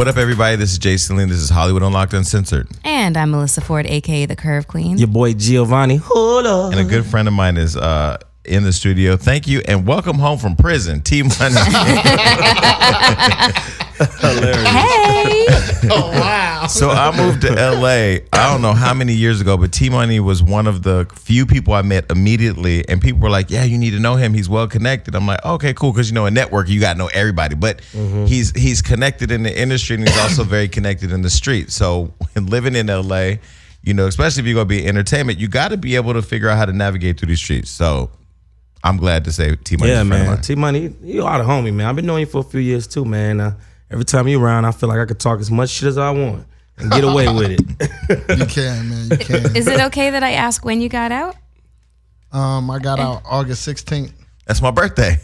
What up, everybody? This is Jason Lee. This is Hollywood Unlocked Uncensored. And I'm Melissa Ford, a.k.a. The Curve Queen. Your boy Giovanni. Hold up. And a good friend of mine is in the studio. Thank you, and welcome home from prison, T-Money. Hilarious. Hey! Oh, wow. So I moved to LA, I don't know how many years ago, but T-Money was one of the few people I met immediately, and people were like, yeah, you need to know him. He's well connected. I'm like, okay, cool, because, you know, in networking, you got to know everybody. But he's connected in the industry, and he's also very connected in the street. So when living in LA, you know, especially if you're going to be in entertainment, you got to be able to figure out how to navigate through these streets. So I'm glad to say T-Money. Yeah, man. T-Money, you are the homie, man. I've been knowing you for a few years, too, man. Every time you're around, I feel like I could talk as much shit as I want and get away with it. You can, man. You can. Is it okay that I ask when you got out? I got out August 16th. That's my birthday.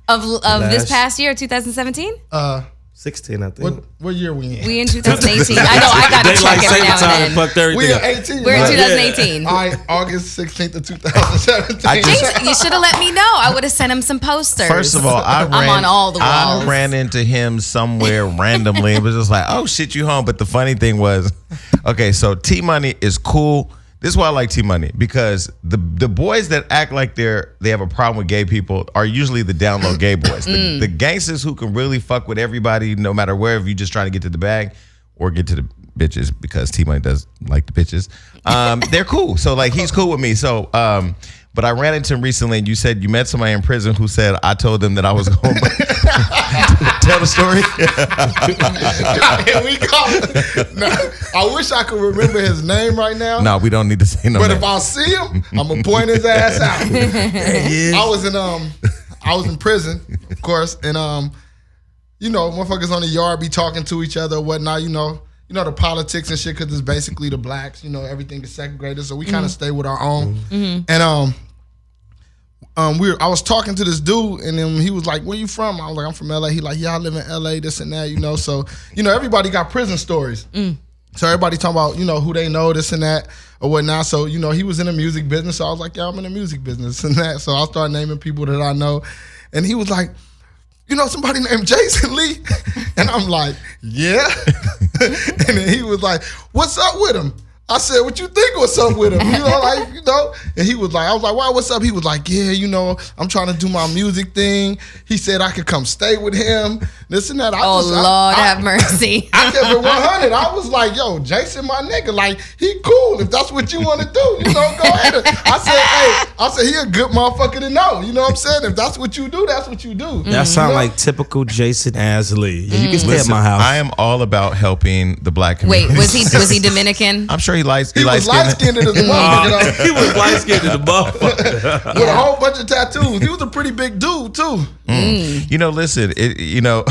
Of this past year, 2017? 16, I think. What year we in? We in 2018. I know, I got to check every now and then. We in 18. We're in right? 2018. All right, August 16th of 2017. You should have let me know. I would have sent him some posters. First of all, I'm on all the walls. I ran into him somewhere randomly. It was just like, oh shit, you home. But the funny thing was, okay, so T-Money is cool. This is why I like T-Money, because the boys that act like they have a problem with gay people are usually the down low gay boys. The gangsters who can really fuck with everybody, no matter where, if you just trying to get to the bag or get to the bitches, because T-Money does like the bitches. They're cool. So like he's cool with me. So but I ran into him recently, and you said you met somebody in prison who said I told them that I was going to tell the story. I wish I could remember his name right now. No, we don't need to say no. But name. if I see him, I'm gonna point his ass out. I was in prison, of course, and you know, motherfuckers on the yard be talking to each other or whatnot. You know the politics and shit, because it's basically the blacks. You know, everything is segregated, so we kind of stay with our own. And I was talking to this dude, and then he was like, "Where you from?" I was like, "I'm from LA." He like, "Yeah, I live in LA, this and that." You know, so you know, everybody got prison stories. So everybody talking about, you know, who they know, this and that or whatnot. So, you know, he was in the music business. So I was like, yeah, I'm in the music business and that. So I started naming people that I know. And he was like, you know somebody named Jason Lee? And I'm like, yeah. And then he was like, what's up with him? I said, what you think what's up with him? You know, like, you know? And he was like, I was like, why, what's up? He was like, yeah, you know, I'm trying to do my music thing. He said I could come stay with him, this and that. Lord have mercy. I kept it 100. I was like, yo, Jason, my nigga, like, he cool. If that's what you want to do, you know, go ahead. I said, he a good motherfucker to know. You know what I'm saying? If that's what you do, that's what you do. That sound like typical Jason Asley. Yeah, you can stay at my house. I am all about helping the black community. Wait, was he Dominican? I'm sure he He was light-skinned as a motherfucker. He was light-skinned as a motherfucker. With a whole bunch of tattoos. He was a pretty big dude, too. You know, listen, you know,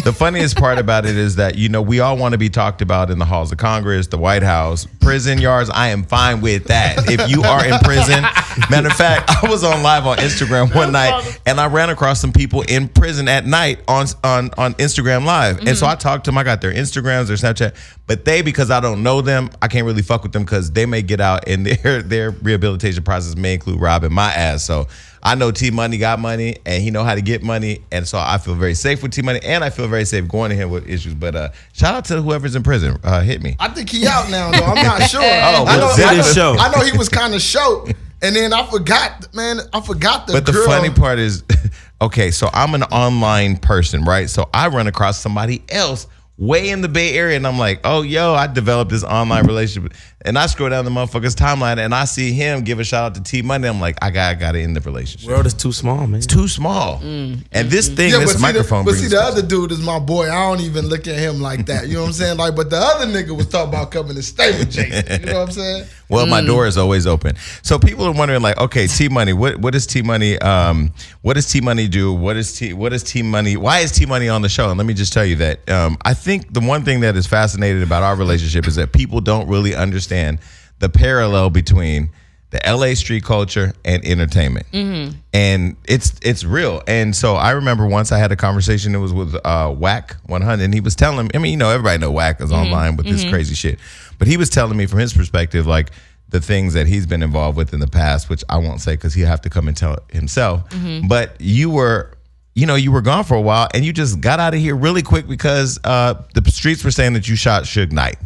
the funniest part about it is that, you know, we all want to be talked about in the halls of Congress, the White House, prison yards. I am fine with that. If you are in prison, matter of fact, I was on live on Instagram one night, and I ran across some people in prison at night on Instagram Live. And so I talked to them. I got their Instagrams, their Snapchat, but because I don't know them, I can't really fuck with them, because they may get out and their rehabilitation process may include robbing my ass. So I know T-Money got money, and he know how to get money, and so I feel very safe with T-Money, and I feel very safe going to him with issues. But shout out to whoever's in prison. Hit me. I think he out now, though. I'm not sure. I know he was kind of short, and then I forgot the But the girl. funny part is, okay, so I'm an online person, right? So I run across somebody else way in the Bay Area, and I'm like, oh, yo, I developed this online relationship. And I scroll down the motherfucker's timeline, and I see him give a shout out to T-Money. I'm like, I got to end the relationship. World is too small, man. It's too small. And this thing, this microphone. But see, the other dude is my boy. I don't even look at him like that. You know what I'm saying? Like, but the other nigga was talking about coming to stay with Jason. You know what I'm saying? Well, my door is always open. So people are wondering, like, okay, T-Money, what is T-Money? What does T-Money do? What is T-Money? Why is T-Money on the show? And let me just tell you that I think the one thing that is fascinating about our relationship is that people don't really understand the parallel between the LA street culture and entertainment. And it's real. And so I remember once I had a conversation, it was with Wack 100, and he was telling me, I mean, you know, everybody know Wack is online with this crazy shit. But he was telling me from his perspective, like, the things that he's been involved with in the past, which I won't say because he'll have to come and tell himself. But you you were gone for a while, and you just got out of here really quick because the streets were saying that you shot Suge Knight.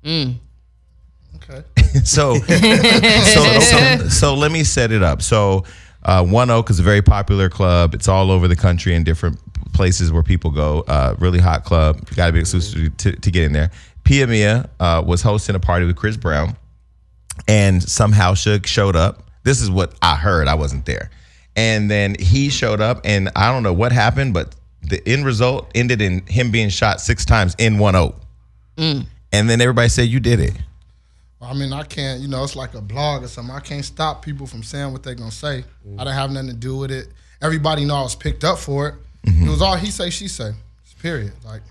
Okay. So let me set it up. So One Oak is a very popular club. It's all over the country in different places where people go. Really hot club. You got to be exclusive to get in there. Pia Mia was hosting a party with Chris Brown, and somehow Suge showed up. This is what I heard. I wasn't there. And then he showed up, and I don't know what happened, but the end result ended in him being shot 6 times in One Oak. And then everybody said you did it. I mean, I can't, it's like a blog or something. I can't stop people from saying what they're going to say. I didn't have nothing to do with it. Everybody know I was picked up for it. It was all he say, she say, period. Like,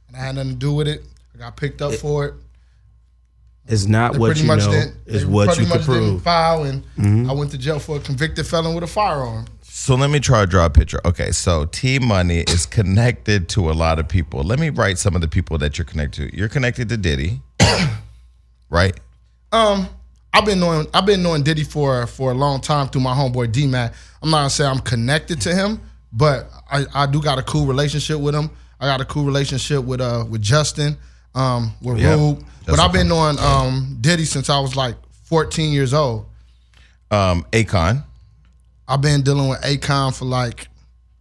and I had nothing to do with it. I got picked up for it. It's not what you know, it's what you can prove. Didn't file, and I went to jail for a convicted felon with a firearm. So let me try to draw a picture. Okay, so T-Money is connected to a lot of people. Let me write some of the people that you're connected to. You're connected to Diddy, right? I've been knowing Diddy for a long time through my homeboy D-Mac. I'm not gonna say I'm connected to him, but I do got a cool relationship with him. I got a cool relationship with Justin, with Rube. But I've been knowing Diddy since I was like 14 years old. Akon. I've been dealing with Akon for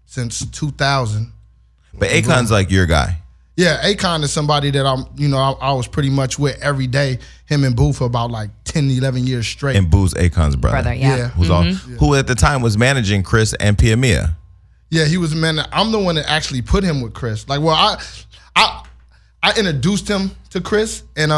since 2000. But Akon's like your guy. Yeah, Akon is somebody that I was pretty much with every day. Him and Boo for about 10, 11 years straight. And Boo's Akon's brother. Yeah. Who at the time was managing Chris and Pia Mia. Yeah, he was I'm the one that actually put him with Chris. I introduced him to Chris, and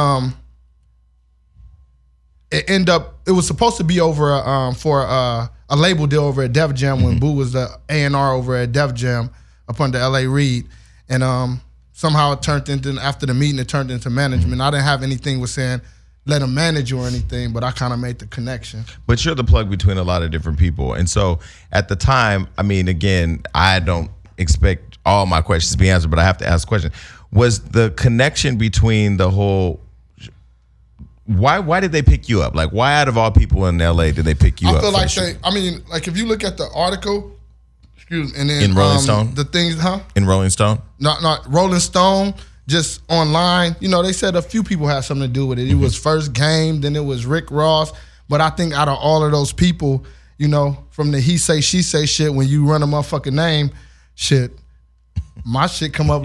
it was supposed to be over for a label deal over at Def Jam when Boo was the A&R over at Def Jam up under L.A. Reid, and somehow it turned into, after the meeting, it turned into management. I didn't have anything with saying let him manage you or anything, but I kind of made the connection. But you're the plug between a lot of different people, and so at the time, I mean, again, I don't expect all my questions to be answered, but I have to ask a question. Was the connection between the whole? Why did they pick you up? Why out of all people in LA did they pick you up? I feel if you look at the article, and then in Rolling Stone, the things, in Rolling Stone, not Rolling Stone, just online. They said a few people had something to do with it. It was First Game, then it was Rick Ross, but I think out of all of those people, from the he say she say shit, when you run a motherfucking name, shit, my shit come up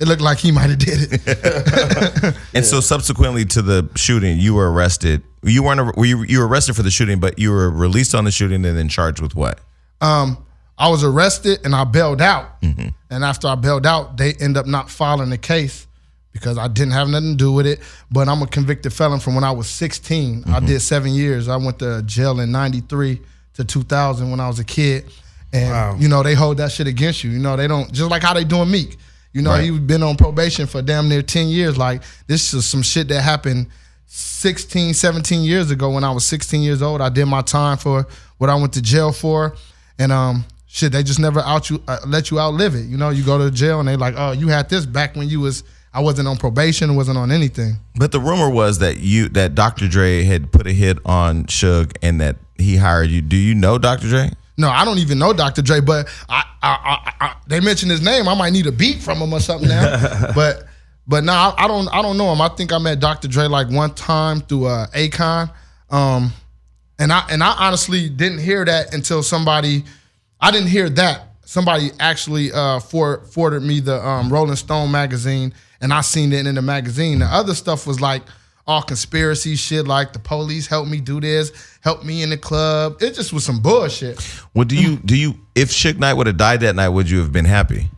it looked like he might have did it. And so subsequently to the shooting, you were arrested. You weren't. You were arrested for the shooting, but you were released on the shooting and then charged with what? I was arrested and I bailed out. And after I bailed out, they end up not filing the case because I didn't have nothing to do with it. But I'm a convicted felon from when I was 16. I did 7 years. I went to jail in 93 to 2000 when I was a kid. And, they hold that shit against you. They don't, just like how they doing Meek. Right. He's been on probation for damn near 10 years. This is some shit that happened 16, 17 years ago when I was 16 years old. I did my time for what I went to jail for. And they just never let you outlive it. You go to jail and they like, oh, you had this back when I wasn't on probation, wasn't on anything. But the rumor was that Dr. Dre had put a hit on Suge and that he hired you. Do you know Dr. Dre? No, I don't even know Dr. Dre, but they mentioned his name. I might need a beat from him or something now. but no, I don't know him. I think I met Dr. Dre one time through Akon. And I honestly didn't hear that until somebody actually forwarded me the Rolling Stone magazine, and I seen it in the magazine. The other stuff was all conspiracy shit, the police helped me do this, helped me in the club. It just was some bullshit. Well, do you if Suge Knight would have died that night, would you have been happy?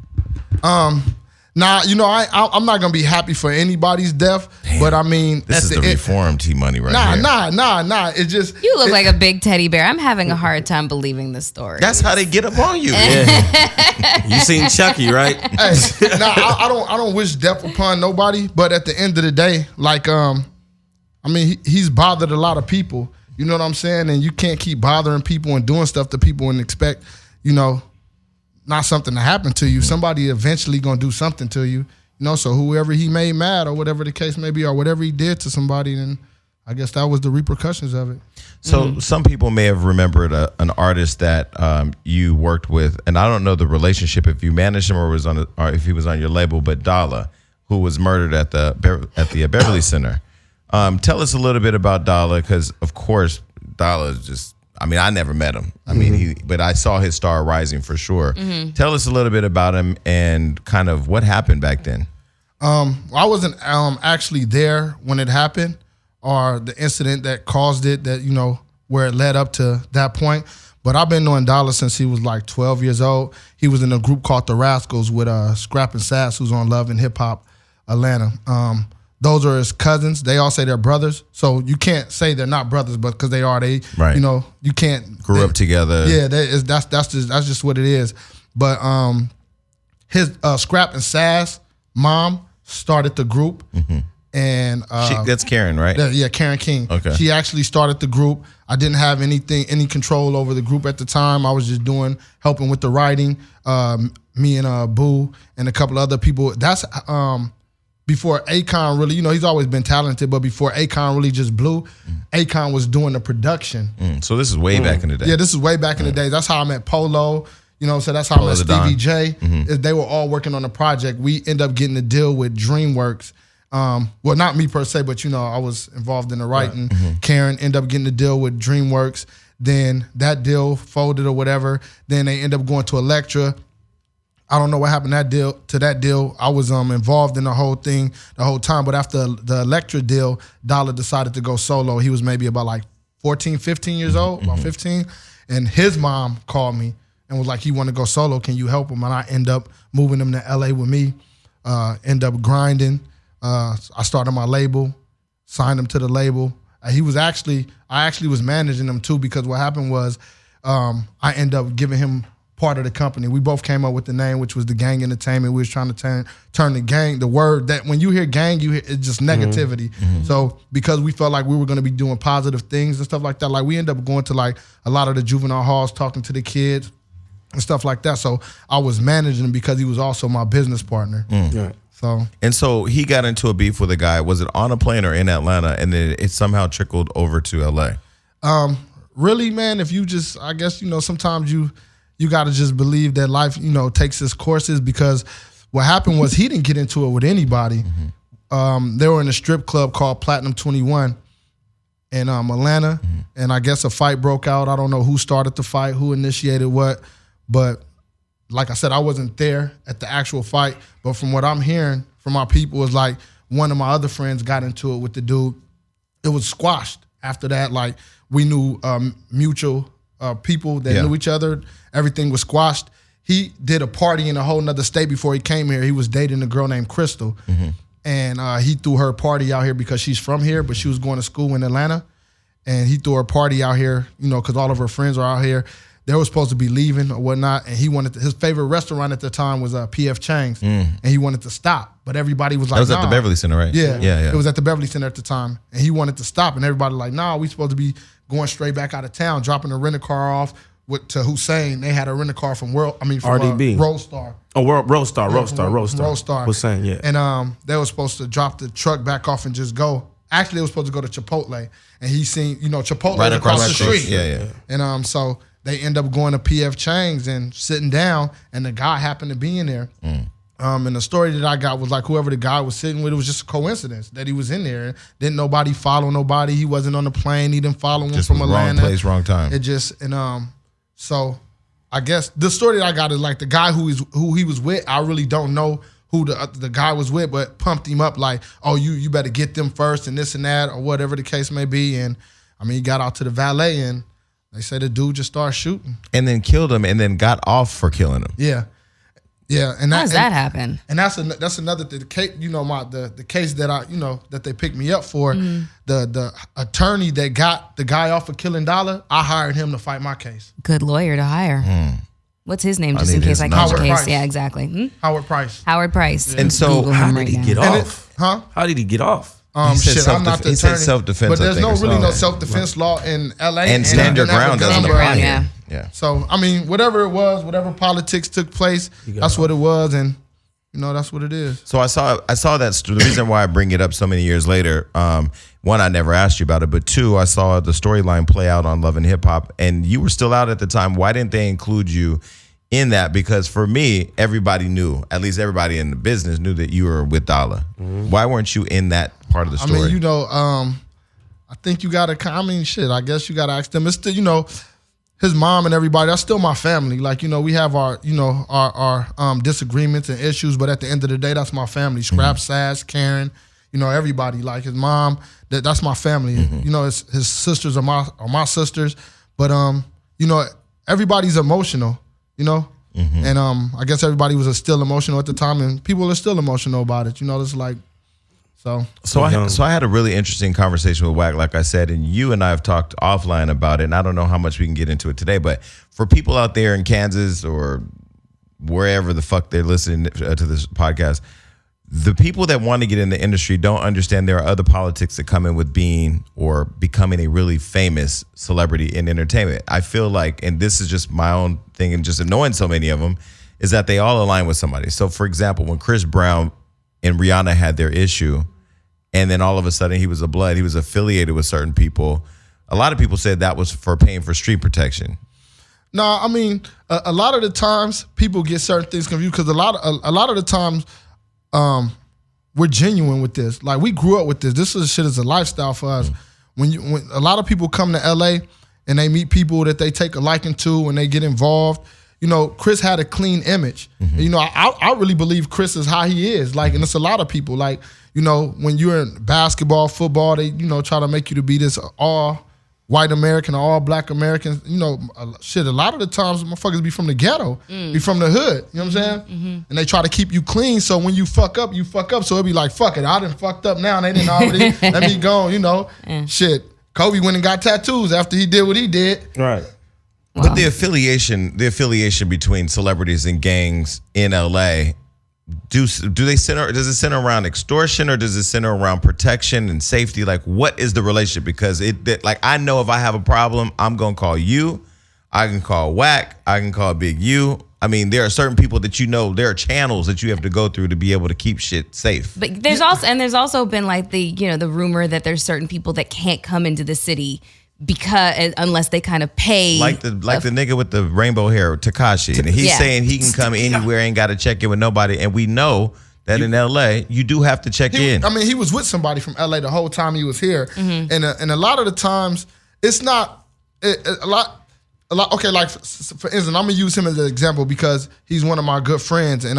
Nah, I'm not gonna be happy for anybody's death. Damn. But I mean, this is the reformed T-Money right here. Nah. It just you look like a big teddy bear. I'm having a hard time believing this story. That's how they get up on you. Yeah. You seen Chucky, right? Hey, I don't wish death upon nobody. But at the end of the day, he's bothered a lot of people. You know what I'm saying? And you can't keep bothering people and doing stuff to people and expect, not something to happen to you. Somebody eventually gonna do something to you. So whoever he made mad or whatever the case may be, or whatever he did to somebody, then I guess that was the repercussions of it. So some people may have remembered an artist that you worked with, and I don't know the relationship if you managed him or if he was on your label, but Dollar, who was murdered at the Beverly Center. Tell us a little bit about Dollar, because of course Dollar is just. I mean, I never met him. I mean, but I saw his star rising for sure. Tell us a little bit about him and kind of what happened back then. I wasn't actually there when it happened, or the incident that caused it, that, where it led up to that point. But I've been knowing Dollar since he was like 12 years old. He was in a group called The Rascals with Scrap and Sass, who's on Love and Hip Hop Atlanta. Those are his cousins. They all say they're brothers. So you can't say they're not brothers, but because they are, right. You can't. Grew up together. Yeah, that's just what it is. But his Scrap and Sass mom started the group. And that's Karen, right? Yeah, Karen King. Okay. She actually started the group. I didn't have any control over the group at the time. I was just helping with the writing. Me and Boo and a couple other people. That's before Akon really, he's always been talented, but before Akon really just blew, Akon was doing the production. So this is way back in the day. Yeah, this is way back in the days. That's how I met Polo. So that's how I met Stevie J. They were all working on the project. We end up getting a deal with DreamWorks. Well, not me per se, but I was involved in the writing. Right. Karen ended up getting a deal with DreamWorks. Then that deal folded or whatever. Then they end up going to Elektra. I don't know what happened to that deal. I was involved in the whole thing the whole time. But after the Elektra deal, Dollar decided to go solo. He was maybe about like 14, 15 years old, about 15. And his mom called me and was like, he want to go solo. Can you help him? And I end up moving him to LA with me, end up grinding. I started my label, signed him to the label. I actually was managing him too, because what happened was I ended up giving him part of the company. We both came up with the name, which was the Gang Entertainment. We was trying to turn the gang, the word that when you hear gang, it's just negativity. So because we felt like we were going to be doing positive things and stuff like that, like we ended up going to like a lot of the juvenile halls, talking to the kids and stuff like that. So I was managing him because he was also my business partner. Yeah. So he got into a beef with a guy. Was it on a plane or in Atlanta? And then it somehow trickled over to LA. Really, man, if you just, I guess, sometimes you got to just believe that life, takes its courses, because what happened was he didn't get into it with anybody. They were in a strip club called Platinum 21 in Atlanta. And I guess a fight broke out. I don't know who started the fight, who initiated what, but like I said, I wasn't there at the actual fight, but from what I'm hearing from my people is like one of my other friends got into it with the dude. It was squashed after that. Like we knew mutual people that knew each other. Everything was squashed. He did a party in a whole nother state before he came here. He was dating a girl named Crystal. And he threw her party out here because she's from here, but she was going to school in Atlanta. And he threw her party out here, because all of her friends are out here. They were supposed to be leaving or whatnot, and he wanted his favorite restaurant at the time was P.F. Chang's, and he wanted to stop, but everybody was like, "That was at the Beverly Center, right?" Yeah. It was at the Beverly Center at the time, and he wanted to stop, and everybody like, "Nah, we supposed to be going straight back out of town, dropping the rental car off to Hussein." They had a rental car from RDB, Roadstar. Oh, Roadstar. Hussein, yeah. And they were supposed to drop the truck back off and just go. Actually, they were supposed to go to Chipotle, and he seen Chipotle right across the street. Yeah. And so they end up going to P.F. Chang's and sitting down, and the guy happened to be in there. And the story that I got was like whoever the guy was sitting with, it was just a coincidence that he was in there. Didn't nobody follow nobody. He wasn't on the plane. He didn't follow him just from Atlanta. Wrong place, wrong time. It just so I guess the story that I got is like the guy who he was with. I really don't know who the guy was with, but pumped him up like, oh, you better get them first and this and that or whatever the case may be. And I mean, he got out to the valet and they say the dude just started shooting. And then killed him and then got off for killing him. Yeah. And how does that happen? And that's another thing. The case, the case that that they picked me up for, the attorney that got the guy off for killing Dollar, I hired him to fight my case. Good lawyer to hire. What's his name, just in case I catch a case? Price. Yeah, exactly. Howard Price. Howard Price. And so, how did he get off? How did he get off? I'm not the attorney. He said self-defense. But there's no self-defense law in LA. And stand your ground doesn't apply. Yeah. So I mean, whatever it was, whatever politics took place, that's what it was. And that's what it is. So I saw that. The reason why I bring it up so many years later, one, I never asked you about it, but two, I saw the storyline play out on Love and Hip Hop, and you were still out at the time. Why didn't they include you in that? Because for me, everybody knew, at least everybody in the business knew that you were with Dollar. Mm-hmm. Why weren't you in that part of the story? I mean, I think you got to, I guess you got to ask them. It's still, his mom and everybody, that's still my family. Like, we have our disagreements and issues, but at the end of the day, that's my family. Scrap, Sass, Karen, everybody. Like his mom, that's my family. Mm-hmm. His sisters are my sisters, but everybody's emotional, Mm-hmm. And I guess everybody was still emotional at the time, and people are still emotional about it. It's like, so I had a really interesting conversation with Wack, like I said, and you and I have talked offline about it, and I don't know how much we can get into it today, but for people out there in Kansas or wherever the fuck they're listening to this podcast, the people that want to get in the industry don't understand there are other politics that come in with being or becoming a really famous celebrity in entertainment. I feel like, and this is just my own thing and just annoying so many of them, is that they all align with somebody. So for example, when Chris Brown and Rihanna had their issue, and then all of a sudden he was affiliated with certain people, a lot of people said that was for paying for street protection. No, I mean, a lot of the times people get certain things confused because a lot of the times we're genuine with this. Like, we grew up with this. This shit is a lifestyle for us. Mm-hmm. When a lot of people come to LA and they meet people that they take a liking to and they get involved, Chris had a clean image. Mm-hmm. I really believe Chris is how he is. Like, and it's a lot of people. Like, when you're in basketball, football, they, try to make you to be this all white American or all black American. A lot of the times motherfuckers be from the ghetto, be from the hood. You know what I'm saying? Mm-hmm. And they try to keep you clean. So when you fuck up, you fuck up. So it'd be like, fuck it, I done fucked up now. And they didn't already let me go, Shit. Kobe went and got tattoos after he did what he did. Right. Wow. But the affiliation between celebrities and gangs in LA, does it center around extortion or does it center around protection and safety? Like, what is the relationship? Because I know if I have a problem, I'm gonna call you. I can call Wack. I can call Big U. I mean, there are certain people that there are channels that you have to go through to be able to keep shit safe. But there's also been like the rumor that there's certain people that can't come into the city unless they kind of pay, like the nigga with the rainbow hair, Tekashi, and he's saying he can come anywhere, ain't got to check in with nobody, and we know that in LA you do have to check in. I mean, he was with somebody from LA the whole time he was here, mm-hmm. and a lot of the times it's not a lot. Okay, like for instance, I'm gonna use him as an example because he's one of my good friends, and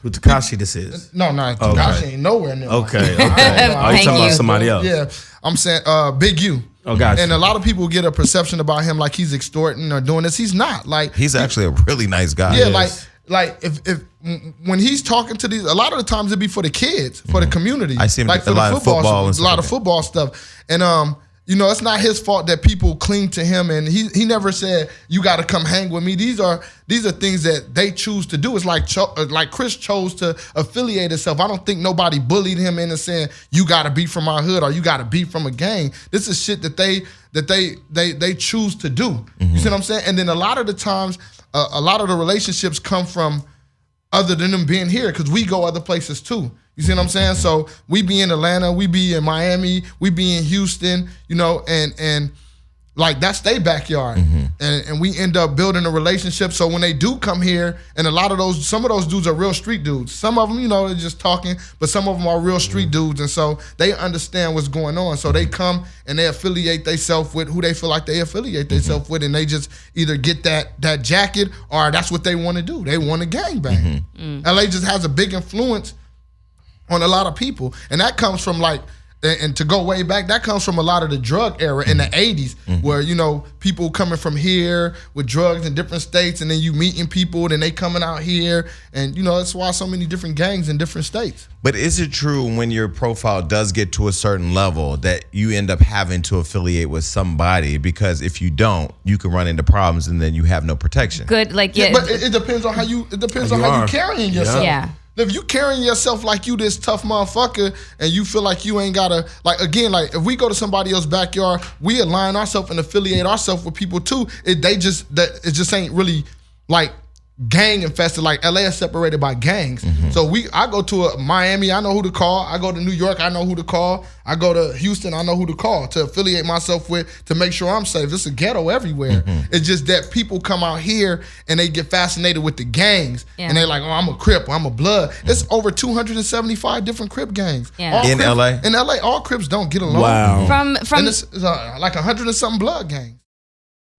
who Tekashi this is? No, Tekashi ain't nowhere near. Okay. You talking about somebody else? Yeah, I'm saying Big U. Oh, gotcha. And a lot of people get a perception about him like he's extorting or doing this. He's not. Like, he's actually a really nice guy. Yeah, like if when he's talking to these, a lot of the times it'd be for the kids, for the community. I see him like for a lot of football and a lot of football stuff, and it's not his fault that people cling to him, and he never said you got to come hang with me. These are things that they choose to do. It's like Chris chose to affiliate himself. I don't think nobody bullied him into saying you got to be from our hood or you got to be from a gang. This is shit that they choose to do. Mm-hmm. You see what I'm saying? And then a lot of the times, a lot of the relationships come from other than them being here because we go other places too. You see what I'm saying? So we be in Atlanta, we be in Miami, we be in Houston, and like that's their backyard. Mm-hmm. And we end up building a relationship. So when they do come here, and some of those dudes are real street dudes. Some of them, they're just talking, but some of them are real street dudes. And so they understand what's going on. So they come and they affiliate themselves with who they feel like they affiliate themselves with. And they just either get that jacket or that's what they want to do. They want to gangbang. Mm-hmm. LA just has a big influence on a lot of people. And that comes from and to go way back, that comes from a lot of the drug era in the 80s, where, people coming from here with drugs in different states, and then you meeting people, then they coming out here, and, that's why so many different gangs in different states. But is it true when your profile does get to a certain level that you end up having to affiliate with somebody? Because if you don't, you can run into problems and then you have no protection. Good, but it depends on how you carrying yourself. Yeah. If you carrying yourself like you this tough motherfucker and you feel like you ain't gotta, if we go to somebody else's backyard, we align ourselves and affiliate ourselves with people too. It just ain't really gang infested. Like LA is separated by gangs. So I go to Miami, I know who to call. I go to New York, I know who to call. I go to Houston, I know who to call to affiliate myself with to make sure I'm safe. It's a ghetto everywhere. It's just that people come out here and they get fascinated with the gangs. And they're like, oh, I'm a Crip, or I'm a Blood. It's over 275 different Crip gangs. In LA? In LA, all Crips don't get along. Wow. From And it's like 100 and something Blood gangs.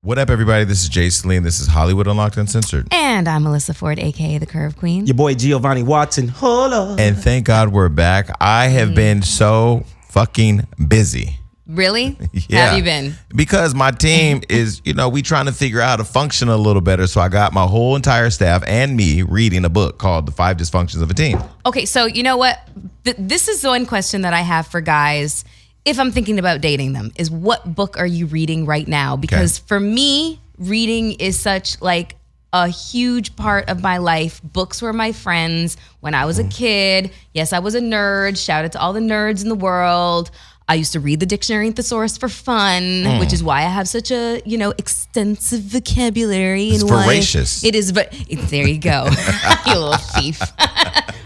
What up, everybody? This is Jason Lee, and this is Hollywood Unlocked Uncensored. And I'm Melissa Ford, aka the Curve Queen. Your boy Giovanni Watson. Hold on. And thank God we're back. I have been so fucking busy. Really? Yeah. Have you been? Because my team is, we trying to figure out how to function a little better. So I got my whole entire staff and me reading a book called The 5 Dysfunctions of a Team. Okay, so you know what? This is the one question that I have for guys if I'm thinking about dating them, is what book are you reading right now? Because for me, reading is such like a huge part of my life. Books were my friends when I was a kid. Yes, I was a nerd. Shout out to all the nerds in the world. I used to read the dictionary and thesaurus for fun, which is why I have such a, extensive vocabulary. It's voracious. It is, but there you go. You little thief.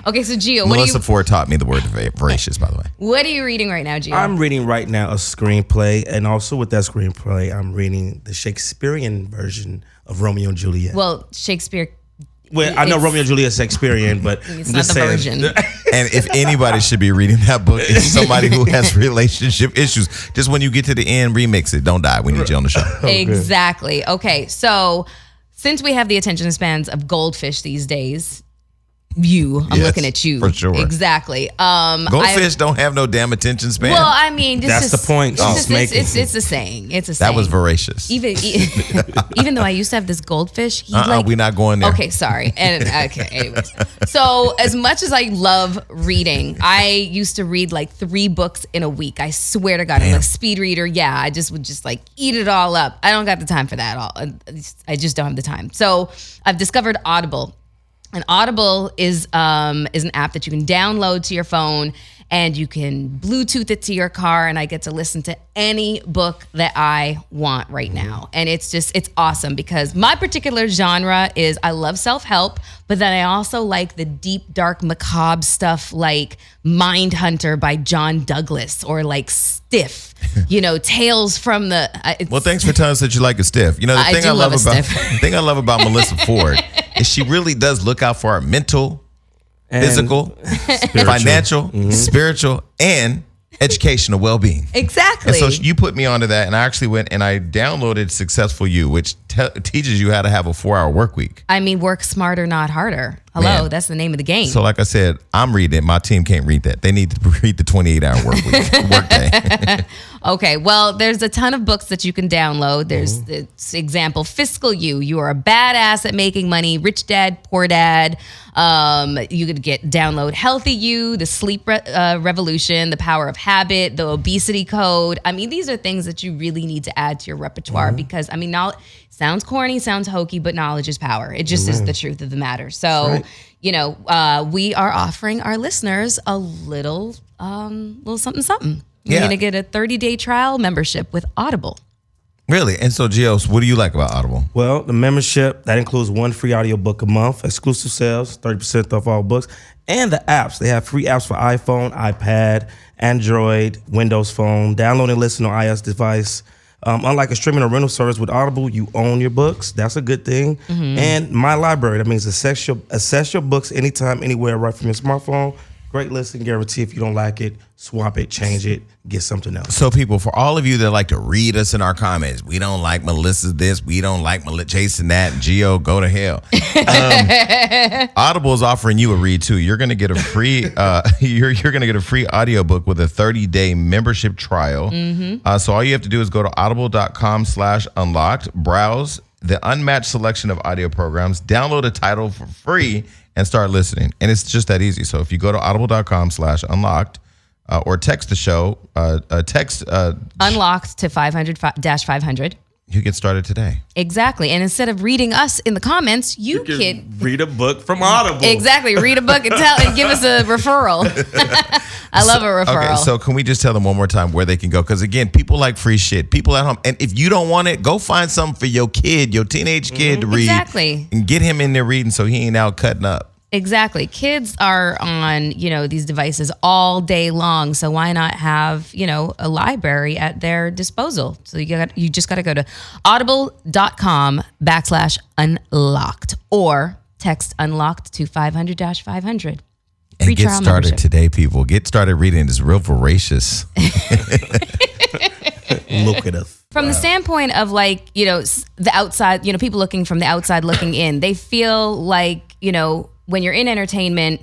Okay, so Gio, Melissa Ford taught me the word voracious, by the way. What are you reading right now, Gio? I'm reading right now a screenplay, and also with that screenplay, I'm reading the Shakespearean version of Romeo and Juliet. Well, Shakespeare. Well, I know Romeo and Juliet is Shakespearean, but It's I'm not just the saying. version. And if anybody should be reading that book, it's somebody who has relationship issues. Just when you get to the end, remix it. Don't die. We need you on the show. Exactly. Okay, so since we have the attention spans of goldfish these days, I'm Yes, looking at you. for sure. Exactly. Goldfish don't have no damn attention span. Well, I mean, That's the point she's making. It's a saying. It's a saying. That was voracious. Even though I used to have this goldfish, we're not going there. Okay, sorry. Anyways. So as much as I love reading, I used to read like 3 books in a week. I swear to God, I'm a speed reader. Yeah, I just would like eat it all up. I don't got the time for that at all. I just don't have the time. So I've discovered Audible. And Audible is an app that you can download to your phone, and you can Bluetooth it to your car, and I get to listen to any book that I want right now. And it's awesome because my particular genre is I love self-help, but then I also like the deep, dark, macabre stuff like Mindhunter by John Douglas or like Stiff, Tales from the... Well, thanks for telling us that you like a stiff. The thing I love about Melissa Ford is she really does look out for our mental, physical, financial, spiritual, and educational well-being. Exactly. And so you put me onto that, and I actually went and I downloaded Successful You, which teaches you how to have a 4-hour work week. I mean, work smarter, not harder. Hello, Man. That's the name of the game. So like I said, I'm reading it. My team can't read that. They need to read the 28-hour work day. Okay, well, there's a ton of books that you can download. There's this example, Fiscal You. You are a badass at making money. Rich Dad, Poor Dad. You could download Healthy You, The Sleep Revolution, The Power of Habit, The Obesity Code. I mean, these are things that you really need to add to your repertoire because, I mean, sounds corny, sounds hokey, but knowledge is power. It just is the truth of the matter. So, we are offering our listeners a little something. You're going to get a 30-day trial membership with Audible. Really? And so, Gios, what do you like about Audible? Well, the membership, that includes 1 free audiobook a month, exclusive sales, 30% off all books, and the apps. They have free apps for iPhone, iPad, Android, Windows Phone, download and listen on iOS device. Unlike a streaming or rental service with Audible, you own your books. That's a good thing. And My Library, that means access your books anytime, anywhere, right from your smartphone. Great listen guarantee. If you don't like it, swap it, change it, get something else. So people, for all of you that like to read us in our comments, we don't like Melissa's this, we don't like Jason that, Gio, go to hell. Audible is offering you a read too. You're gonna get a free you're gonna get a free audiobook with a 30-day membership trial. So all you have to do is go to audible.com/unlocked, browse the unmatched selection of audio programs, download a title for free, and start listening. And it's just that easy. So if you go to audible.com/unlocked or text the show, text Unlocked to 500-500. You get started today. Exactly. And instead of reading us in the comments, you can read a book from Audible. Exactly. Read a book and give us a referral. I love a referral. Okay, so can we just tell them one more time where they can go? Because again, people like free shit. People at home. And if you don't want it, go find something for your kid, your teenage kid to read. Exactly. And get him in there reading so he ain't out cutting up. Exactly. Kids are on, these devices all day long. So why not have, a library at their disposal? So you just got to go to audible.com/unlocked or text unlocked to 500-500. And get started today, people. Get started reading. It's real voracious. Lucrative. From the standpoint of the outside, people looking from the outside looking in, they feel like, when you're in entertainment,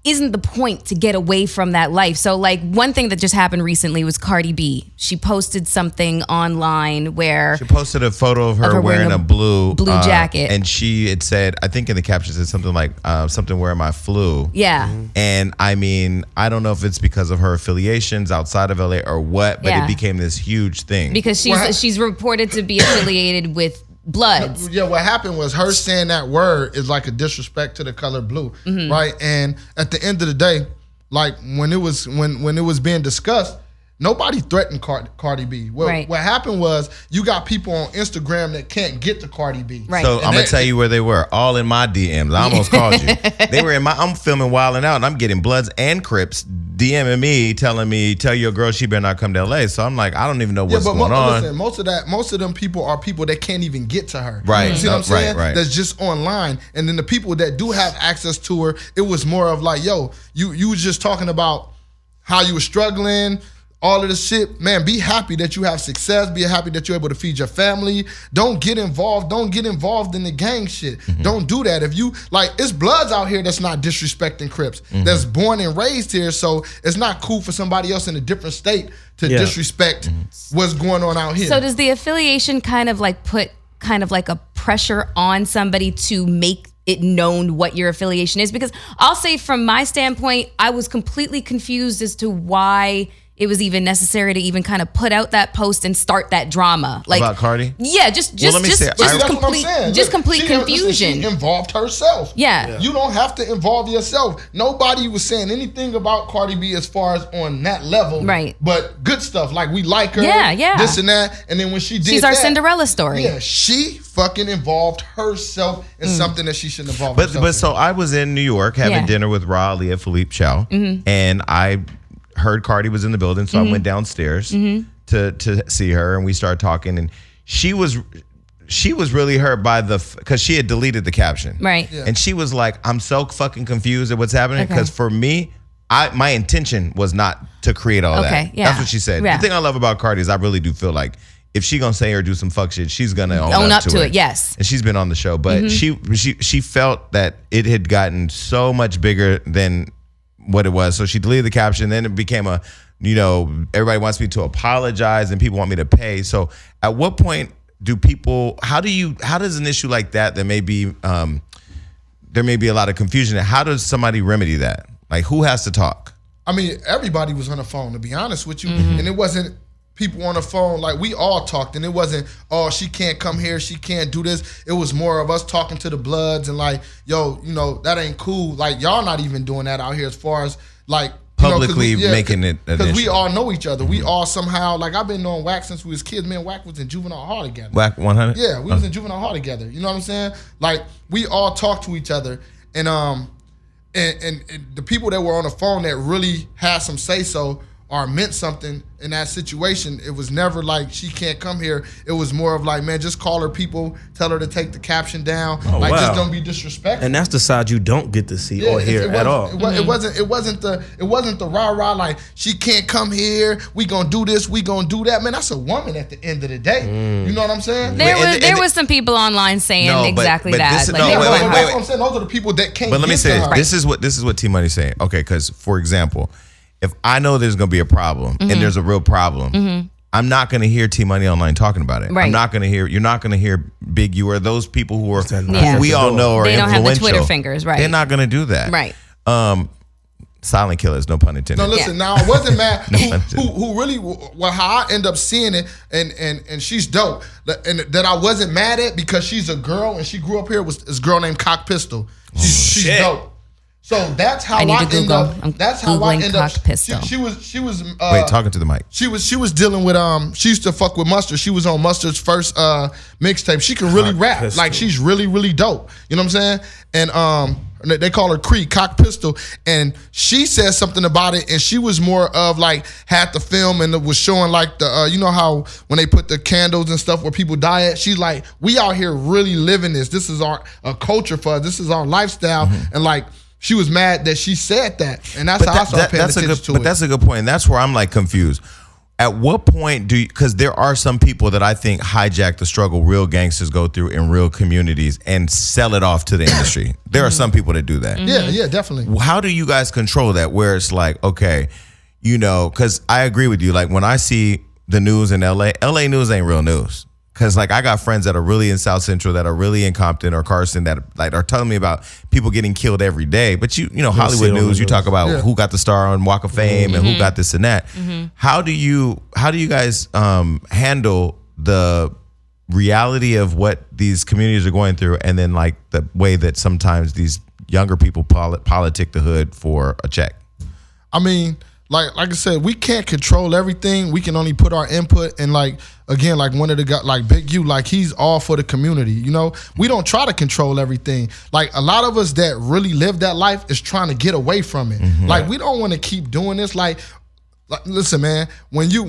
isn't the point to get away from that life? So one thing that just happened recently was Cardi B. She posted something online where she posted a photo of her wearing a blue jacket. And she had said, I think in the caption said something like something where my flu. Yeah. And I mean, I don't know if it's because of her affiliations outside of LA or what, but it became this huge thing. Because she's reported to be affiliated with Bloods. Yeah, what happened was her saying that word is like a disrespect to the color blue, right? And at the end of the day, when it was being discussed, nobody threatened Cardi B. What happened was you got people on Instagram that can't get to Cardi B. Right. So I'm gonna tell you where they were, all in my DMs. I almost called you. They were I'm filming Wildin' Out, and I'm getting Bloods and Crips DMing me, telling me, tell your girl she better not come to LA. So I'm like, I don't even know what's going on. Listen, most of them people are people that can't even get to her. Right. You see what I'm saying? Right. That's just online. And then the people that do have access to her, it was more of like, yo, you was just talking about how you were struggling, all of this shit. Man, be happy that you have success. Be happy that you're able to feed your family. Don't get involved. Don't get involved in the gang shit. Don't do that. If you, it's Bloods out here that's not disrespecting Crips. That's born and raised here. So it's not cool for somebody else in a different state to disrespect what's going on out here. So does the affiliation kind of put a pressure on somebody to make it known what your affiliation is? Because I'll say from my standpoint, I was completely confused as to why it was even necessary to even kind of put out that post and start that drama. About Cardi? Yeah, just complete confusion. She involved herself. Yeah. You don't have to involve yourself. Nobody was saying anything about Cardi B as far as on that level. Right. But good stuff, like we like her. Yeah. This and that. And then when she did she's our Cinderella story. Yeah, she fucking involved herself in something that she shouldn't involve herself in. So I was in New York having dinner with Ra Ali and Philippe Chow, and I heard Cardi was in the building, so I went downstairs to see her, and we started talking, and she was really hurt by because she had deleted the caption, right? Yeah. And she was like, "I'm so fucking confused at what's happening because for me, my intention was not to create all that." Yeah. That's what she said. Yeah. The thing I love about Cardi is I really do feel like if she gonna say or do some fuck shit, she's gonna own up to it. Yes. And she's been on the show, but she felt that it had gotten so much bigger than what it was. So she deleted the caption. Then it became everybody wants me to apologize and people want me to pay. So at what point do people, how does an issue like that may be, there may be a lot of confusion. How does somebody remedy that? Like, who has to talk? I mean, everybody was on the phone, to be honest with you. And it wasn't people on the phone, we all talked, and it wasn't, oh, she can't come here, she can't do this. It was more of us talking to the Bloods and yo, that ain't cool. Y'all not even doing that out here as far as publicly making it an because issue. we all know each other. We all somehow, I've been knowing Wack since we was kids. Me and Wack was in juvenile hall together. Wack 100? Yeah, we was in juvenile hall together. You know what I'm saying? We all talk to each other, and the people that were on the phone that really had some say so or meant something in that situation, it was never she can't come here. It was more of man, just call her people, tell her to take the caption down. Just don't be disrespectful. And that's the side you don't get to see or hear at all. It wasn't the rah-rah she can't come here, we gonna do this, we gonna do that. Man, that's a woman at the end of the day. You know what I'm saying? There was some people online saying exactly that. That's what I'm saying. Those are the people that can't. But let me say this. This is what T Money's saying. Okay, because for example, if I know there's going to be a problem and there's a real problem, I'm not going to hear T Money online talking about it. Right. I'm not going to hear. You're not going to hear Big U or those people who are who we all know are they don't influential. have the Twitter fingers, right? They're not going to do that, right? silent killers, no pun intended. No, listen. Now I wasn't mad. Who really? Well, how I end up seeing it, and she's dope, and that I wasn't mad at because she's a girl and she grew up here was this girl named Cock Pistol. She's dope. So that's how I end up. That's how I end up. She was. Wait, talking to the mic. She was dealing with She used to fuck with Mustard. She was on Mustard's first mixtape. She can really rap. Pistol. Like she's really dope. You know what I'm saying? And they call her Cree, Cock Pistol, and she said something about it, and she was more of like had the film and it was showing like the you know how when they put the candles and stuff where people die at. She's like, we out here really living this. This is our culture for us. This is our lifestyle, and like. She was mad that she said that, and that's how I started paying attention to it. But that's a good point. And that's where I'm like confused. At what point do you, because there are some people that I think hijack the struggle real gangsters go through in real communities and sell it off to the industry. There are some people that do that. Yeah, definitely. How do you guys control that where it's like, okay, you know, because I agree with you. Like when I see the news in LA news ain't real news. Because like I got friends that are really in South Central, that are really in Compton or Carson, that like are telling me about people getting killed every day. But you know Hollywood news, you talk about who got the star on Walk of Fame and who got this and that. How do you guys handle the reality of what these communities are going through, and then like the way that sometimes these younger people politic the hood for a check? I mean, like I said, we can't control everything. We can only put our input, and like again, like one of the guys, like Big U, like he's all for the community. You know, we don't try to control everything. Like a lot of us that really live that life is trying to get away from it. Like we don't want to keep doing this. Like listen, man, when you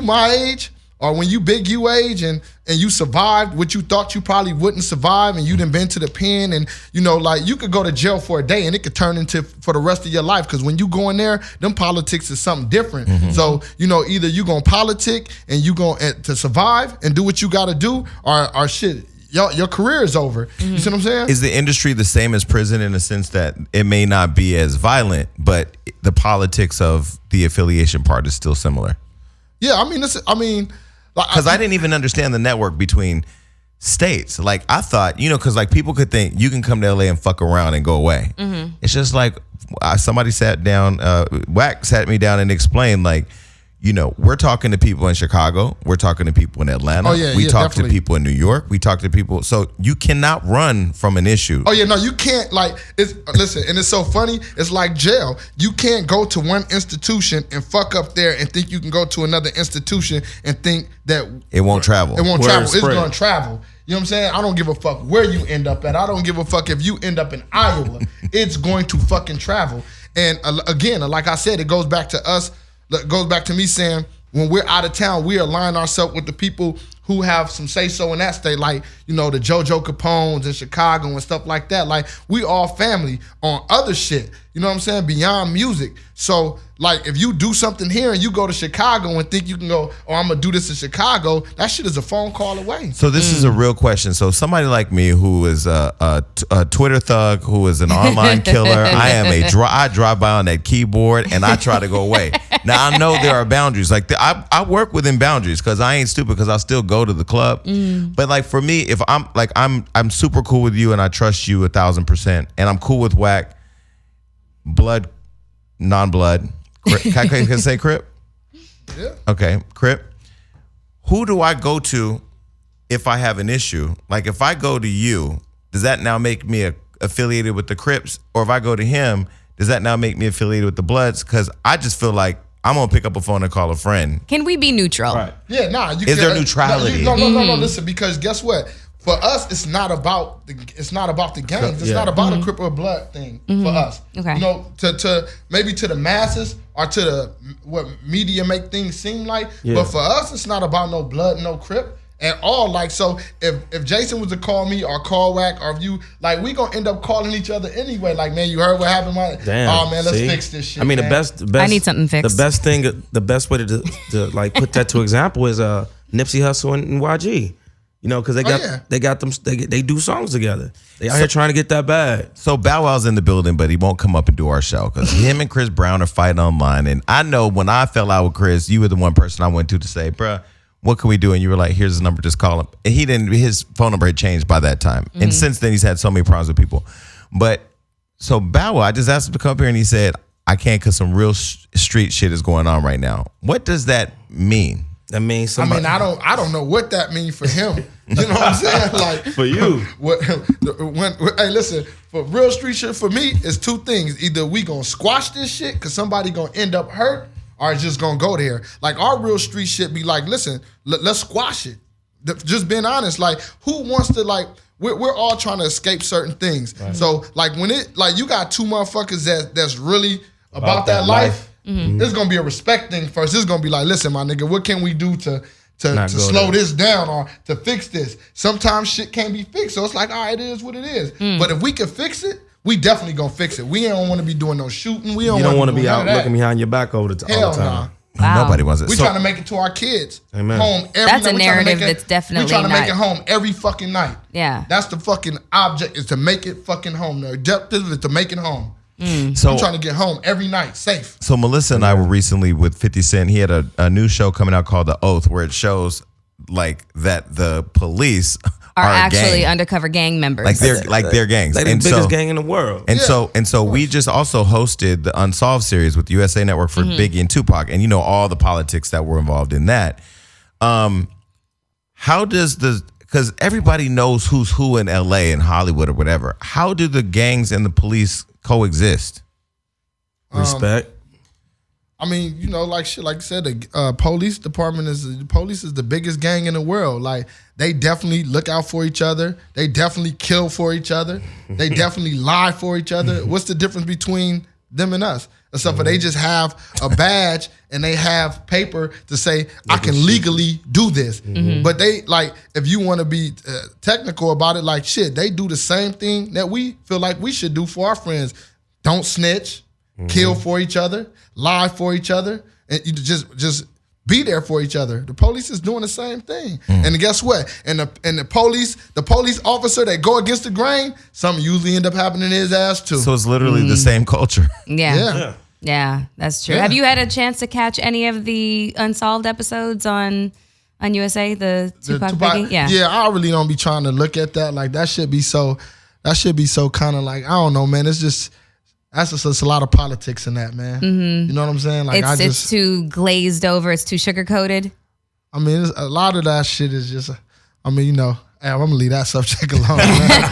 my age. Or when you Big U age and you survived what you thought you probably wouldn't survive, and you done been to the pen, and you know, like you could go to jail for a day and it could turn into for the rest of your life, because when you go in there, them politics is something different. So you know, either you gonna politic and you gonna to survive and do what you gotta do, or shit, your career is over. You see what I'm saying? Is the industry the same as prison in the sense that it may not be as violent, but the politics of the affiliation part is still similar? Yeah, I mean. Because I didn't even understand the network between states. Like I thought, you know, because like people could think you can come to LA and fuck around and go away. It's just like somebody sat down, Wack sat me down and explained, like, you know, we're talking to people in Chicago, we're talking to people in Atlanta, we talk to people in New York, we talk to people. So you cannot run from an issue. Oh yeah, no, you can't. Like, listen, and it's so funny. It's like jail. You can't go to one institution and fuck up there and think you can go to another institution and think that it won't travel. It won't travel. It's going to travel. You know what I'm saying? I don't give a fuck where you end up at. I don't give a fuck if you end up in Iowa. It's going to fucking travel. And again, like I said, it goes back to us. Goes back to me saying, when we're out of town, we align ourselves with the people who have some say-so in that state, like, you know, the JoJo Capones in Chicago and stuff like that. Like, we all family on other shit, you know what I'm saying, beyond music. So, like, if you do something here and you go to Chicago and think you can go, oh, I'm going to do this in Chicago, that shit is a phone call away. So this is a real question. So somebody like me who is a Twitter thug, who is an online killer, I drive by on that keyboard and I try to go away. Now, I know there are boundaries. Like, I work within boundaries because I ain't stupid, because I still go to the club. But like for me, if I'm like, I'm super cool with you and I trust you 1,000%, and I'm cool with Wack, blood, non-blood. Can I say Crip? Yeah. Okay, Crip. Who do I go to if I have an issue? Like if I go to you, does that now make me affiliated with the Crips? Or if I go to him, does that now make me affiliated with the Bloods? Because I just feel like I'm going to pick up a phone and call a friend. Can we be neutral? Right. Yeah, nah. Is there neutrality? No, listen, because guess what? For us, it's not about the gangs. It's not about a Crip or Blood thing for us. Okay. You know, to maybe to the masses or to the what media make things seem like. Yeah. But for us, it's not about no Blood, no Crip at all. Like, so if Jason was to call me or call Wack, or if you, like, we gonna end up calling each other anyway. Like, man, you heard what happened? Damn, oh man, let's fix this shit. I mean, man. the best. I need something fixed. The best way to like put that to example is Nipsey Hussle and YG. You know, because they do songs together. They out here trying to get that bag. So Bow Wow's in the building, but he won't come up and do our show because him and Chris Brown are fighting online. And I know when I fell out with Chris, you were the one person I went to say, bruh, what can we do? And you were like, here's his number, just call him. And his phone number had changed by that time. Mm-hmm. And since then, he's had so many problems with people. But so Bow Wow, I just asked him to come up here and he said, I can't because some real street shit is going on right now. What does that mean? That means somebody. I don't know what that means for him. You know what I'm saying? Like for you. Hey, listen, for real street shit for me, it's two things. Either we gonna squash this shit because somebody gonna end up hurt, or it's just gonna go there. Like our real street shit be like, listen, let's squash it. Just being honest, like who wants to like? We're all trying to escape certain things. Right. So like when it like you got two motherfuckers that's really about that life. Mm-hmm. It's gonna be a respect thing first. It's gonna be like, listen, my nigga, what can we do to slow this down or to fix this? Sometimes shit can't be fixed, so it's like, all right, it is what it is. But if we can fix it, we definitely gonna fix it. We don't want to be doing no shooting. You don't want to be out looking behind your back all the time. Hell nah. Wow. Nobody wants it. We're trying to make it to our kids home every That's night. A narrative that's definitely we're trying to make it home every fucking night. Yeah. That's the fucking object, is to make it fucking home. The objective is to make it home. So I'm trying to get home every night, safe. So Melissa and I were recently with 50 Cent. He had a new show coming out called The Oath, where it shows like that the police are actually undercover gang members. They're gangs. They're the biggest gang in the world. And so we just also hosted the Unsolved series with USA Network for Biggie and Tupac, and all the politics that were involved in that. How does because everybody knows who's who in LA and Hollywood or whatever. How do the gangs and the police coexist? Respect. I mean, like I said, the police department is the biggest gang in the world. Like they definitely look out for each other. They definitely kill for each other. They definitely lie for each other. What's the difference between them and us? Except for they just have a badge and they have paper to say, I can legally do this. But they, like, if you want to be technical about it, like, shit, they do the same thing that we feel like we should do for our friends. Don't snitch, kill for each other, lie for each other, and you just be there for each other. The police is doing the same thing. And guess what? And the police officer that go against the grain, something usually end up happening to his ass too. So it's literally the same culture. Yeah, that's true. Yeah. Have you had a chance to catch any of the Unsolved episodes on USA, the Tupac Biggie? Yeah, I really don't be trying to look at that. Like that should be so kind of like, I don't know, man. It's just a lot of politics in that, man. You know what I'm saying? Like it's too glazed over. It's too sugar coated. I mean, a lot of that shit is just. I'm gonna leave that subject alone. Man.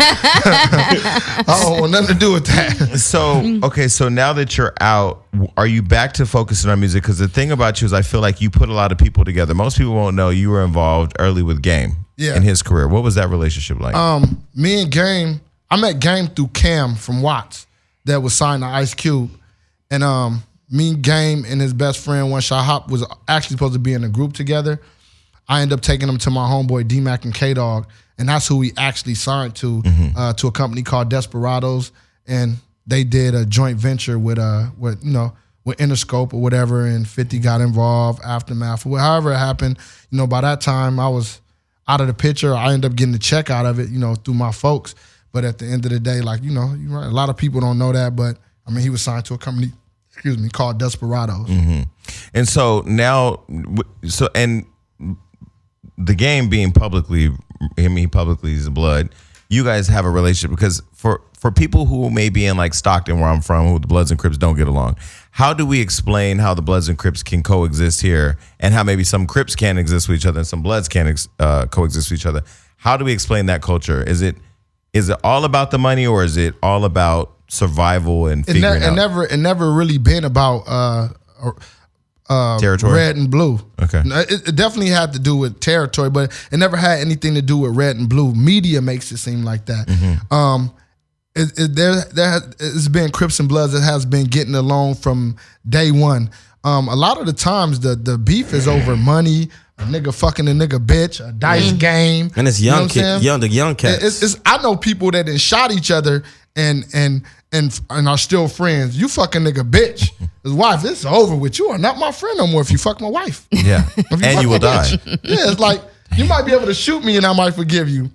I don't want nothing to do with that. So now that you're out, are you back to focusing on music? Because the thing about you is, I feel like you put a lot of people together. Most people won't know you were involved early with Game in his career. What was that relationship like? Me and Game, I met Game through Cam from Watts, that was signed to Ice Cube. And me, Game, and his best friend, One Shot Hop, was actually supposed to be in a group together. I ended up taking him to my homeboy D-Mac and K-Dog, and that's who we actually signed to a company called Desperados. And they did a joint venture with Interscope or whatever, and 50 got involved, Aftermath, however it happened. By that time, I was out of the picture. I ended up getting the check out of it, through my folks. But at the end of the day, like, you're right, a lot of people don't know that, but I mean, he was signed to a company, called Desperados. And so now, and the Game being publicly is blood, you guys have a relationship, because for people who may be in like Stockton, where I'm from, who the Bloods and Crips don't get along, how do we explain how the Bloods and Crips can coexist here, and how maybe some Crips can exist with each other and some Bloods can coexist with each other? How do we explain that culture? Is it all about the money, or is it all about survival and figuring out? It never really been about territory, red and blue. Okay, it definitely had to do with territory, but it never had anything to do with red and blue. Media makes it seem like that. It's been Crips and Bloods that has been getting along from day one. A lot of the times the beef is over money. A nigga fucking a nigga bitch, a dice game. And it's young cats. I know people that done shot each other and are still friends. You fucking nigga bitch. His wife, it's over with. You are not my friend no more if you fuck my wife. Yeah. And you will die. Yeah, it's like, you might be able to shoot me and I might forgive you.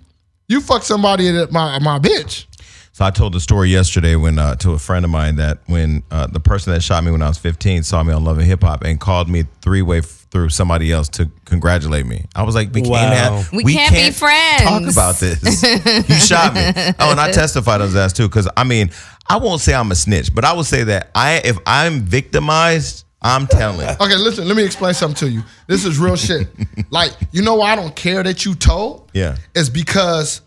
You fuck somebody that my bitch. So I told the story yesterday when to a friend of mine that when the person that shot me when I was 15 saw me on Love and Hip Hop and called me three-way through somebody else to congratulate me. I was like, we can't be friends. Talk about this. You shot me. Oh, and I testified on his ass too, because I mean, I won't say I'm a snitch, but I will say that if I'm victimized, I'm telling. Okay, listen, let me explain something to you. This is real shit. Like, you know why I don't care that you told? Yeah. It's because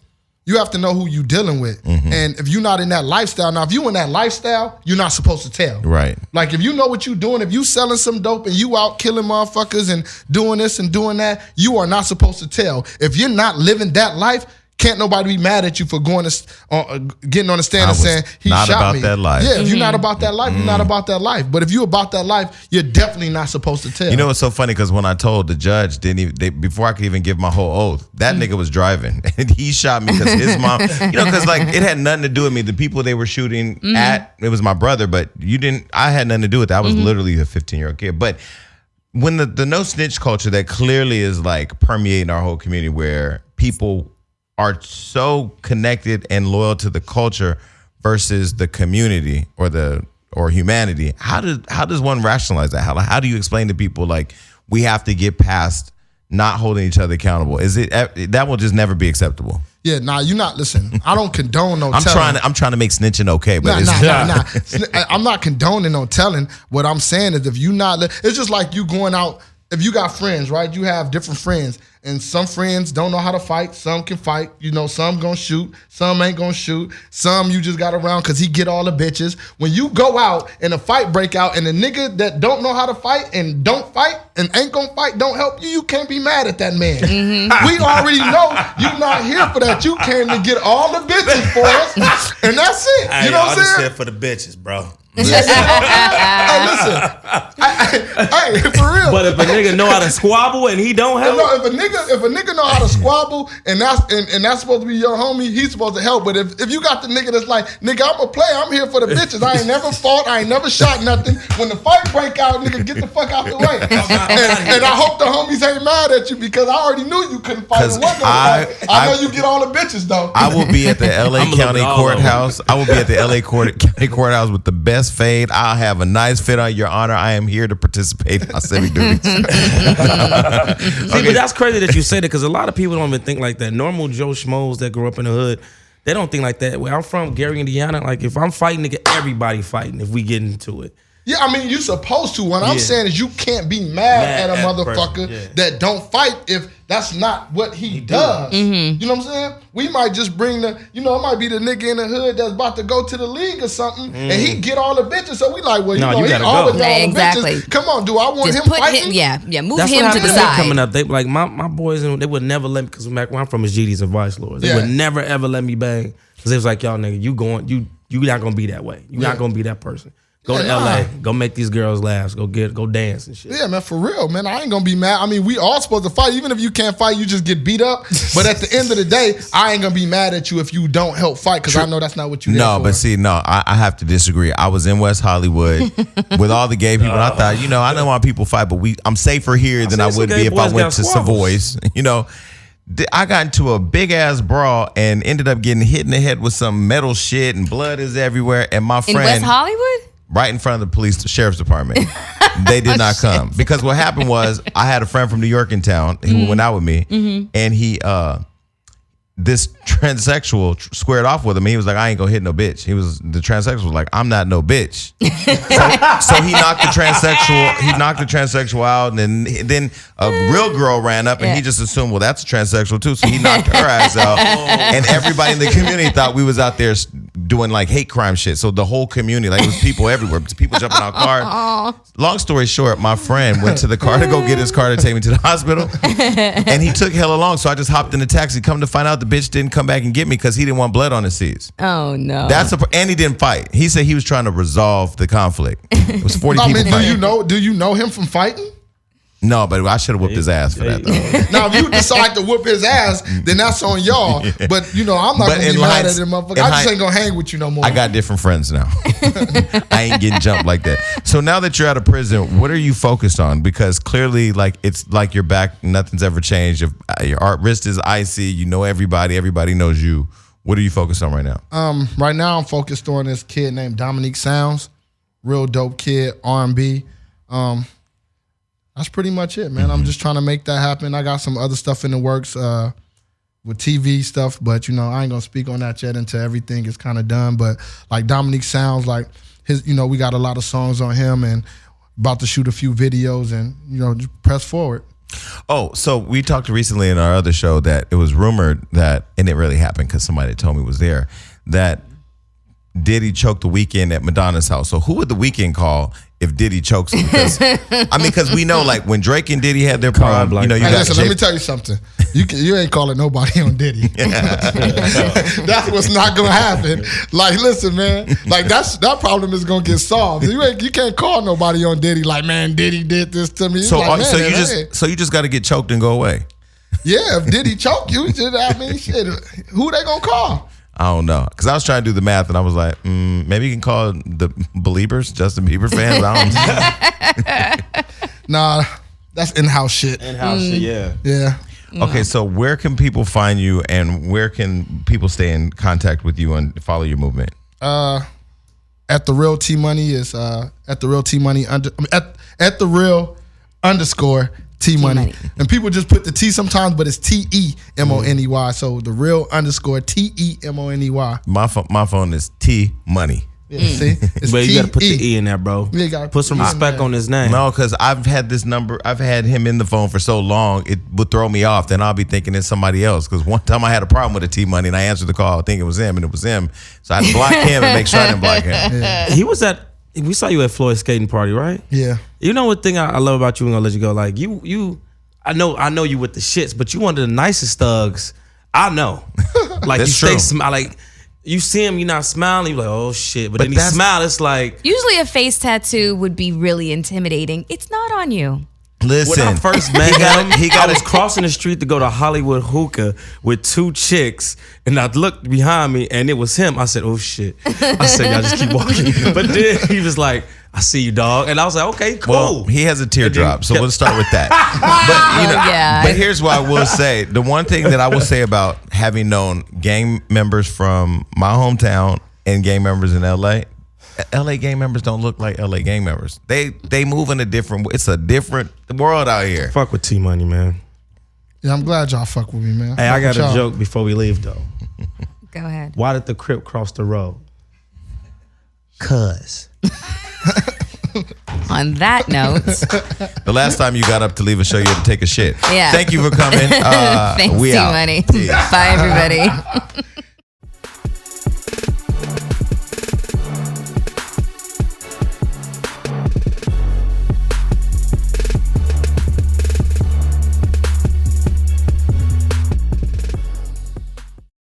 you have to know who you dealing with. And if you're not in that lifestyle, now if you in that lifestyle, you're not supposed to tell. Right. Like if you know what you doing, if you selling some dope and you out killing motherfuckers and doing this and doing that, you are not supposed to tell. If you're not living that life, can't nobody be mad at you for going to getting on the stand and saying he not shot about me. that life. Yeah, if you're not about that life, you're not about that life. But if you're about that life, you're definitely not supposed to tell. You know what's so funny? Because when I told the judge, before I could even give my whole oath, that nigga was driving and he shot me because his mom. Because like it had nothing to do with me. The people they were shooting at, it was my brother, but I had nothing to do with that. I was literally a 15-year-old kid. But when the no snitch culture that clearly is like permeating our whole community, where people are so connected and loyal to the culture versus the community or humanity. How does one rationalize that? How do you explain to people like we have to get past not holding each other accountable? Is it that will just never be acceptable? Yeah, you're not. Listen, I don't condone no telling. I'm trying to make snitching okay, but I'm not condoning no telling. What I'm saying is if you not, it's just like you going out. If you got friends, right? You have different friends, and some friends don't know how to fight. Some can fight. You know, some gonna shoot. Some ain't gonna shoot. Some you just got around because he get all the bitches. When you go out and a fight break out, and the nigga that don't know how to fight and don't fight and ain't gonna fight don't help you, you can't be mad at that man. We already know you not here for that. You came to get all the bitches for us, and that's it. You know what I'm saying? I just said for the bitches, bro. Hey, listen. Hey, for real. But if a nigga know how to squabble and he don't help, if a nigga know how to squabble and that's supposed to be your homie, he's supposed to help. But if you got the nigga that's like, nigga, I'm a player, I'm here for the bitches. I ain't never fought, I ain't never shot nothing. When the fight break out, nigga, get the fuck out the way. And I hope the homies ain't mad at you because I already knew you couldn't fight. I know you get all the bitches though. I will be at the LA County Courthouse. I will be at the LA County Courthouse with the best fade. I'll have a nice fit on, Your Honor. I am here to participate in my civic duties. See, but that's crazy that you say that because a lot of people don't even think like that. Normal Joe Schmoes that grew up in the hood, they don't think like that. Where I'm from, Gary, Indiana, like if I'm fighting, nigga, everybody fighting if we get into it. Yeah, I mean, you supposed to. What I'm saying is you can't be mad at a motherfucker that don't fight if that's not what he does. You know what I'm saying? We might just bring it might be the nigga in the hood that's about to go to the league or something, and he get all the bitches. So we like, well, he always got all the bitches. Come on, do I want just him fighting? Move that's him to the side. Coming up, they like my boys, and they would never let me because where I'm from is GDs and Vice Lords. They would never ever let me bang because it was like, y'all nigga, you not gonna be that way. You not gonna be that person. Go to LA, go make these girls laugh, go dance and shit. Yeah, man, for real, man. I ain't gonna be mad. I mean, we all supposed to fight. Even if you can't fight, you just get beat up. But at the end of the day, I ain't gonna be mad at you if you don't help fight because I know that's not what you. No, but see, I have to disagree. I was in West Hollywood with all the gay people. And I thought, I know why people fight, but I'm safer here than I would be if I went to Savoy's. I got into a big ass brawl and ended up getting hit in the head with some metal shit and blood is everywhere. And my friend in West Hollywood. Right in front of the sheriff's department. They did not come. Because what happened was I had a friend from New York in town who went out with me, and he this transsexual squared off with him. And he was like, I ain't gonna hit no bitch. The transsexual was like, I'm not no bitch. so he knocked the transsexual out, and then a real girl ran up and he just assumed, well, that's a transsexual too. So he knocked her ass out. And everybody in the community thought we was out there doing like hate crime shit. So the whole community, like it was people everywhere. People jumping out cars. Long story short, my friend went to the car to go get his car to take me to the hospital. And he took hella long. So I just hopped in the taxi. Come to find out the bitch didn't come back and get me because he didn't want blood on his seats. Oh no. And he didn't fight. He said he was trying to resolve the conflict. It was 40 people fighting. Do you know him from fighting? No, but I should have whooped his ass for that, though. Now, if you decide to whoop his ass, then that's on y'all. But, I'm not going to be mad at him, motherfucker. I just ain't going to hang with you no more. I got different friends now. I ain't getting jumped like that. So now that you're out of prison, what are you focused on? Because clearly, like, it's like you're back. Nothing's ever changed. Your wrist is icy. You know everybody. Everybody knows you. What are you focused on right now? Right now, I'm focused on this kid named Dominique Sounds. Real dope kid, R&B. That's pretty much it, man. I'm just trying to make that happen. I got some other stuff in the works. with TV stuff, but I ain't gonna speak on that yet until everything is kind of done. But like Dominique sounds like his, we got a lot of songs on him and about to shoot a few videos and just press forward. Oh, so we talked recently in our other show that it was rumored that, and it really happened because somebody told me was there, that Diddy choked The Weeknd at Madonna's house. So who would The Weeknd call if Diddy chokes him? Because we know like when Drake and Diddy had their problem, you got listen, let me tell you something. You ain't calling nobody on Diddy. That's what's not gonna happen. Like, listen, man. Like that problem is gonna get solved. You can't call nobody on Diddy. Like, man, Diddy did this to me. So, like, you just got to get choked and go away. Yeah, if Diddy choke you, shit. Who they gonna call? I don't know, because I was trying to do the math and I was like, maybe you can call the Beliebers, Justin Bieber fans. I don't know. Nah, that's in-house shit. In-house shit, yeah. Yeah. Okay, so where can people find you and where can people stay in contact with you and follow your movement? At the real T Money is at the real T Money at the real _T Money. And people just put the T sometimes, but it's TEMONEY. So the real _TEMONEY. My phone is T Money. Yeah, see? It's But you gotta put the E in there, bro. Yeah, you gotta put some respect on his name. No, because I've had this number, I've had him in the phone for so long, it would throw me off. Then I'll be thinking it's somebody else. Because one time I had a problem with the T Money and I answered the call, I think it was him, and it was him. So I had to block him and make sure I didn't block him. Yeah. We saw you at Floyd's skating party, right? Yeah. You know what thing I love about you, and I'll let you go. Like I know you with the shits, but you one of the nicest thugs I know. Like That's you true. stay like you see him, you're not smiling, you're like, oh shit. But then he smile, it's like Usually a face tattoo would be really intimidating. It's not on you. Listen, when I first met him, I was crossing the street to go to Hollywood Hookah with two chicks, and I looked behind me, and it was him. I said, oh shit. I said, y'all just keep walking. But then he was like, I see you, dog. And I was like, okay, cool. Well, he has a teardrop, so we'll start with that. But here's what I will say. The one thing that I will say about having known gang members from my hometown and gang members in LA gang members don't look like LA gang members. They move in it's a different world out here. Fuck with T Money, man. Yeah, I'm glad y'all fuck with me, man. Hey, I got a joke before we leave, though. Go ahead. Why did the Crip cross the road? 'Cause. On that note, The last time you got up to leave a show, you had to take a shit. Yeah. Thank you for coming. thanks, We out. T-Money. Peace. Bye, everybody.